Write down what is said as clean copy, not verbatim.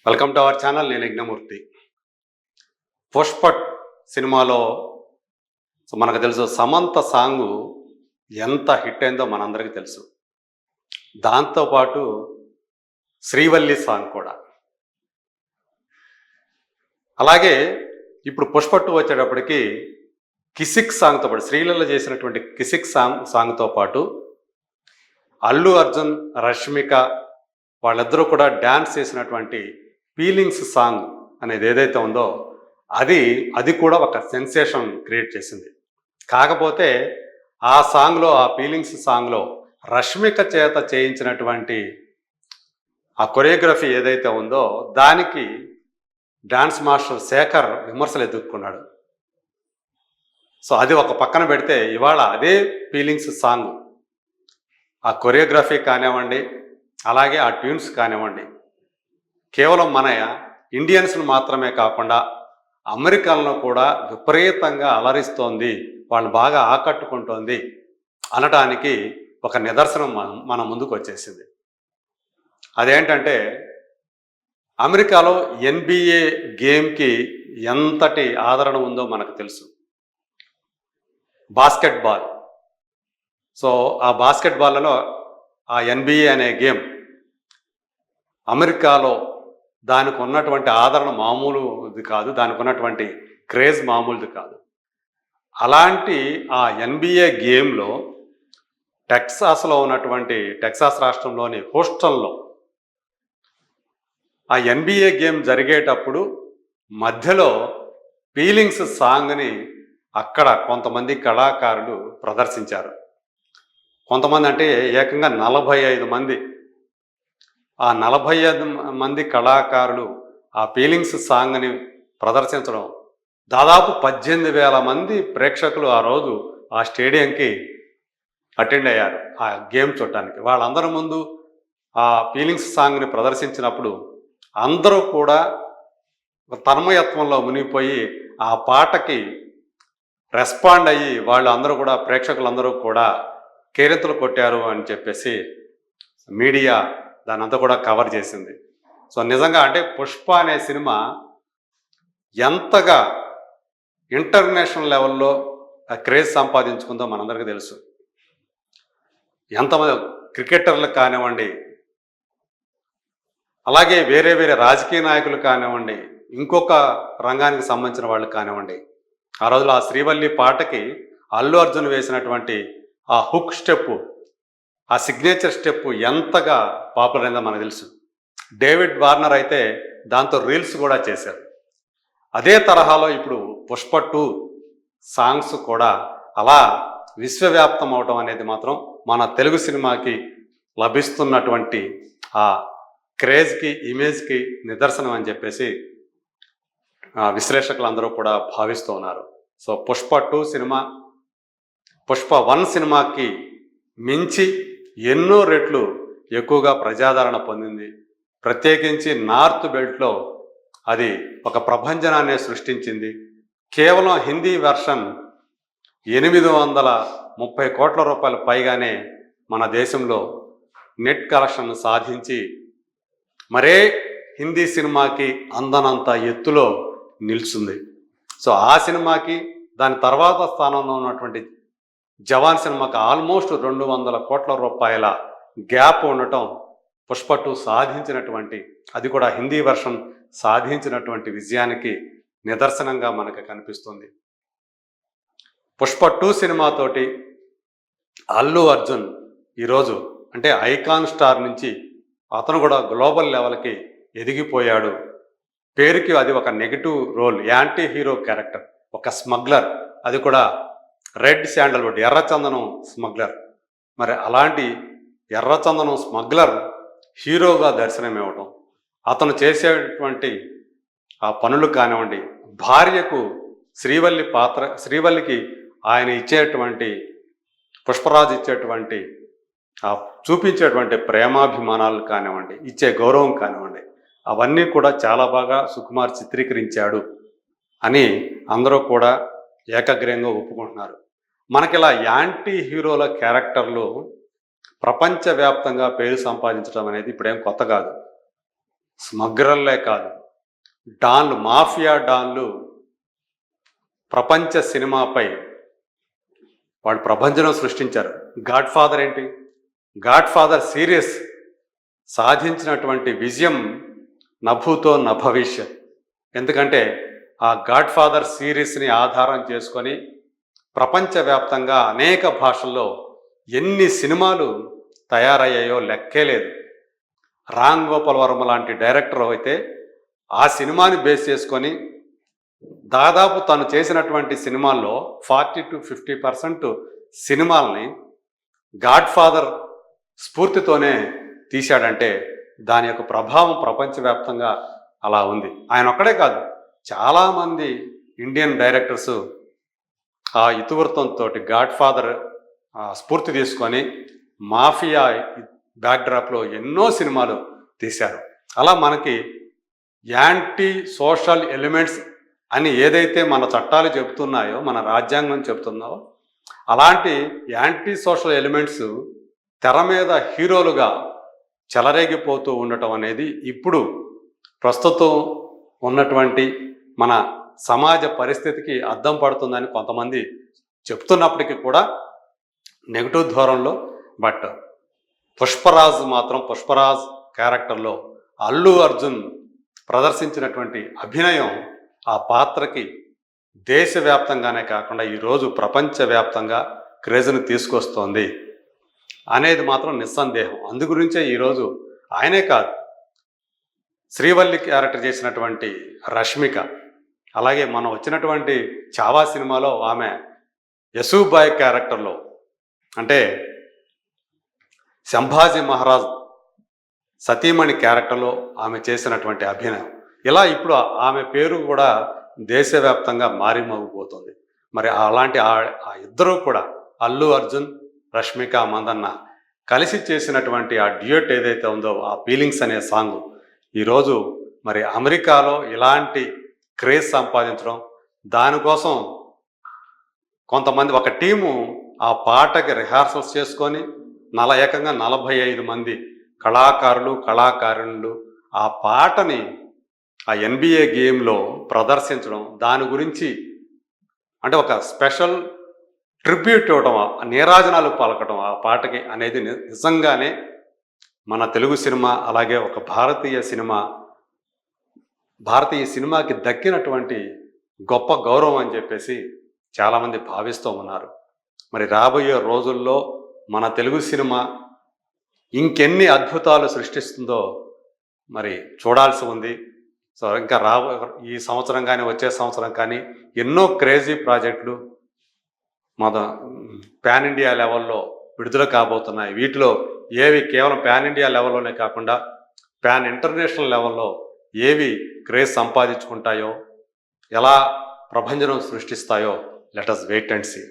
Welcome to our channel. నేను యజ్ఞమూర్తి. పుష్పట్ సినిమాలో మనకు తెలుసు సమంత సాంగు ఎంత హిట్ అయిందో మనందరికీ తెలుసు. దాంతోపాటు శ్రీవల్లి సాంగ్ కూడా. అలాగే ఇప్పుడు పుష్పట్టు వచ్చేటప్పటికి కిసిక్ సాంగ్తో పాటు శ్రీలీల చేసినటువంటి కిసిక్ సాంగ్తో పాటు అల్లు అర్జున్, రష్మిక వాళ్ళిద్దరూ కూడా డ్యాన్స్ చేసినటువంటి ఫీలింగ్స్ సాంగ్ అనేది ఏదైతే ఉందో అది కూడా ఒక సెన్సేషన్ క్రియేట్ చేసింది. కాకపోతే ఆ సాంగ్లో, ఆ ఫీలింగ్స్ సాంగ్లో రష్మిక చేత చేయించినటువంటి ఆ కొరియోగ్రఫీ ఏదైతే ఉందో దానికి డాన్స్ మాస్టర్ శేఖర్ విమర్శలు ఎదుర్కొన్నాడు. సో అది ఒక పక్కన పెడితే ఇవాళ అదే ఫీలింగ్స్ సాంగ్, ఆ కొరియోగ్రఫీ కానివ్వండి, అలాగే ఆ ట్యూన్స్ కానివ్వండి, కేవలం మన ఇండియన్స్ను మాత్రమే కాకుండా అమెరికాలో కూడా విపరీతంగా అలరిస్తోంది, వాళ్ళని బాగా ఆకట్టుకుంటోంది అనటానికి ఒక నిదర్శనం మన ముందుకు వచ్చేసింది. అదేంటంటే అమెరికాలో NBA గేమ్కి ఎంతటి ఆదరణ ఉందో మనకు తెలుసు. బాస్కెట్బాల్. సో ఆ బాస్కెట్బాల్లో ఆ NBA అనే గేమ్ అమెరికాలో దానికి ఉన్నటువంటి ఆదరణ మామూలుది కాదు, దానికి ఉన్నటువంటి క్రేజ్ మామూలుది కాదు. అలాంటి ఆ NBA గేమ్లో టెక్సాస్ రాష్ట్రంలోని హూస్టన్లో ఆ NBA గేమ్ జరిగేటప్పుడు మధ్యలో ఫీలింగ్స్ సాంగ్ని అక్కడ కొంతమంది కళాకారులు ప్రదర్శించారు. కొంతమంది అంటే ఏకంగా 45 మంది. ఆ 45 మంది కళాకారులు ఆ ఫీలింగ్స్ సాంగ్ని ప్రదర్శించడం, దాదాపు 18,000 మంది ప్రేక్షకులు ఆ రోజు ఆ స్టేడియంకి అటెండ్ అయ్యారు ఆ గేమ్ చూడటానికి. వాళ్ళందరి ముందు ఆ ఫీలింగ్స్ సాంగ్ని ప్రదర్శించినప్పుడు అందరూ కూడా తన్మయత్వంలో మునిగిపోయి ఆ పాటకి రెస్పాండ్ అయ్యి వాళ్ళందరూ కూడా, ప్రేక్షకులందరూ కూడా కేరింతలు కొట్టారు అని చెప్పేసి మీడియా దాని అంతా కూడా కవర్ చేసింది. సో నిజంగా అంటే పుష్ప అనే సినిమా ఎంతగా ఇంటర్నేషనల్ లెవెల్లో క్రేజ్ సంపాదించుకుందో మనందరికీ తెలుసు. ఎంతమంది క్రికెటర్లకు కానివ్వండి, అలాగే వేరే వేరే రాజకీయ నాయకులు కానివ్వండి, ఇంకొక రంగానికి సంబంధించిన వాళ్ళు కానివ్వండి, ఆ రోజులో ఆ శ్రీవల్లి పాటకి అల్లు అర్జున్ వేసినటువంటి ఆ హుక్ స్టెప్పు, ఆ సిగ్నేచర్ స్టెప్ ఎంతగా పాపులర్ అయిందో మనకు తెలుసు. డేవిడ్ వార్నర్ అయితే దాంతో రీల్స్ కూడా చేశారు. అదే తరహాలో ఇప్పుడు పుష్ప 2 సాంగ్స్ కూడా అలా విశ్వవ్యాప్తం అవడం అనేది మాత్రం మన తెలుగు సినిమాకి లభిస్తున్నటువంటి ఆ క్రేజ్కి, ఇమేజ్కి నిదర్శనం అని చెప్పేసి విశ్లేషకులందరూ కూడా భావిస్తూ ఉన్నారు. సో పుష్ప 2 సినిమా పుష్ప 1 సినిమాకి మించి ఎన్నో రెట్లు ఎక్కువగా ప్రజాదరణ పొందింది. ప్రత్యేకించి నార్త్ బెల్ట్లో అది ఒక ప్రభంజనాన్ని సృష్టించింది. కేవలం హిందీ వెర్షన్ 830 కోట్ల రూపాయల పైగానే మన దేశంలో నెట్ కలెక్షన్ సాధించి మరే హిందీ సినిమాకి అందనంత ఎత్తులో నిల్చుంది. సో ఆ సినిమాకి దాని తర్వాత స్థానంలో ఉన్నటువంటి జవాన్ సినిమాకి ఆల్మోస్ట్ 200 కోట్ల రూపాయల గ్యాప్ ఉండటం పుష్ప 2 సాధించినటువంటి, అది కూడా హిందీ వెర్షన్ సాధించినటువంటి విజయానికి నిదర్శనంగా మనకు కనిపిస్తుంది. పుష్ప 2 సినిమాతోటి అల్లు అర్జున్ ఈరోజు అంటే ఐకాన్ స్టార్ నుంచి అతను కూడా గ్లోబల్ లెవెల్కి ఎదిగిపోయాడు. పేరుకి అది ఒక negative role, anti hero character, ఒక స్మగ్లర్, అది కూడా రెడ్ శాండల్వుడ్, ఎర్రచందనం స్మగ్లర్. మరి అలాంటి ఎర్రచందనం స్మగ్లర్ హీరోగా దర్శనమివ్వటం, అతను చేసేటువంటి ఆ పనులు కానివ్వండి, భార్యకు శ్రీవల్లికి ఆయన ఇచ్చేటువంటి, పుష్పరాజు ఇచ్చేటువంటి ఆ చూపించేటువంటి ప్రేమాభిమానాలు కానివ్వండి, ఇచ్చే గౌరవం కానివ్వండి, అవన్నీ కూడా చాలా బాగా సుకుమార్ చిత్రీకరించాడు అని అందరూ కూడా ఏకగ్రీయంగా ఒప్పుకుంటున్నారు. మనకి ఇలా యాంటీ హీరోల క్యారెక్టర్లు ప్రపంచవ్యాప్తంగా పేరు సంపాదించడం అనేది ఇప్పుడేం కొత్త కాదు. స్మగ్లర్లే కాదు, డాన్లు, మాఫియా డాన్లు ప్రపంచ సినిమాపై వాళ్ళు ప్రభంజనం సృష్టించారు. గాడ్ ఫాదర్ ఏంటి? గాడ్ ఫాదర్ సిరీస్ సాధించినటువంటి విజయం నభూతో నభవిష్యత్. ఎందుకంటే ఆ గాడ్ ఫాదర్ సిరీస్ని ఆధారం చేసుకొని ప్రపంచవ్యాప్తంగా అనేక భాషల్లో ఎన్ని సినిమాలు తయారయ్యాయో లెక్కే లేదు. రామ్ గోపాల్ వర్మ లాంటి డైరెక్టర్ అయితే ఆ సినిమాని బేస్ చేసుకొని దాదాపు తను చేసినటువంటి సినిమాల్లో 40-50% సినిమాల్ని గాడ్ ఫాదర్ స్ఫూర్తితోనే తీశాడంటే దాని యొక్క ప్రభావం ప్రపంచవ్యాప్తంగా అలా ఉంది. ఆయన ఒక్కడే కాదు, చాలామంది ఇండియన్ డైరెక్టర్స్ ఆ ఇతివృత్తంతో గాడ్ ఫాదర్ స్ఫూర్తి తీసుకొని మాఫియా బ్యాక్డ్రాప్లో ఎన్నో సినిమాలు తీశారు. అలా మనకి యాంటీ సోషల్ ఎలిమెంట్స్ అని ఏదైతే మన చట్టాలు చెబుతున్నాయో, మన రాజ్యాంగం చెబుతున్నాయో, అలాంటి యాంటీ సోషల్ ఎలిమెంట్స్ తెర మీద హీరోలుగా చెలరేగిపోతూ ఉండటం అనేది ఇప్పుడు ప్రస్తుతం ఉన్నటువంటి మన సమాజ పరిస్థితికి అద్దం పడుతుందని కొంతమంది చెప్తున్నప్పటికీ కూడా నెగిటివ్ ధోరణిలో. బట్ పుష్పరాజ్ క్యారెక్టర్లో అల్లు అర్జున్ ప్రదర్శించినటువంటి అభినయం ఆ పాత్రకి దేశవ్యాప్తంగానే కాకుండా ఈరోజు ప్రపంచవ్యాప్తంగా క్రేజ్ని తీసుకొస్తోంది అనేది మాత్రం నిస్సందేహం. అందుగురించే ఈరోజు ఆయనే కాదు, శ్రీవల్లి క్యారెక్టర్ చేసినటువంటి రష్మిక, అలాగే మనం వచ్చినటువంటి చావా సినిమాలో ఆమె యశూబాయ్ క్యారెక్టర్లో, అంటే సంభాజీ మహారాజ్ సతీమణి క్యారెక్టర్లో ఆమె చేసినటువంటి అభినయం, ఇలా ఇప్పుడు ఆమె పేరు కూడా దేశవ్యాప్తంగా మారిమోగిపోతుంది. మరి అలాంటి ఆ ఇద్దరూ కూడా అల్లు అర్జున్, రష్మిక మందన్న కలిసి చేసినటువంటి ఆ డ్యూయట్ ఏదైతే ఉందో, ఆ ఫీలింగ్స్ అనే సాంగ్ ఈరోజు మరి అమెరికాలో ఇలాంటి క్రేజ్ సంపాదించడం, దానికోసం కొంతమంది ఒక టీము ఆ పాటకి రిహార్సల్స్ చేసుకొని ఏకంగా 45 మంది కళాకారులు ఆ పాటని ఆ NBA గేమ్లో ప్రదర్శించడం, దాని గురించి అంటే ఒక స్పెషల్ ట్రిబ్యూట్ ఇవ్వడం, నీరాజనాలు పలకడం ఆ పాటకి అనేది నిజంగానే మన తెలుగు సినిమా, అలాగే ఒక భారతీయ సినిమాకి దక్కినటువంటి గొప్ప గౌరవం అని చెప్పేసి చాలామంది భావిస్తూ ఉన్నారు. మరి రాబోయే రోజుల్లో మన తెలుగు సినిమా ఇంకెన్ని అద్భుతాలు సృష్టిస్తుందో మరి చూడాల్సి ఉంది. సో ఇంకా ఈ సంవత్సరం కానీ వచ్చే సంవత్సరం కానీ ఎన్నో క్రేజీ ప్రాజెక్టులు మన పాన్ ఇండియా లెవెల్లో విడుదల కాబోతున్నాయి. వీటిలో ఏవి కేవలం పాన్ ఇండియా లెవెల్లోనే కాకుండా పాన్ ఇంటర్నేషనల్ లెవెల్లో ఏవి క్రేజ్ సంపాదించుకుంటాయో, ఎలా ప్రభంజనం సృష్టిస్తాయో, let us wait and see.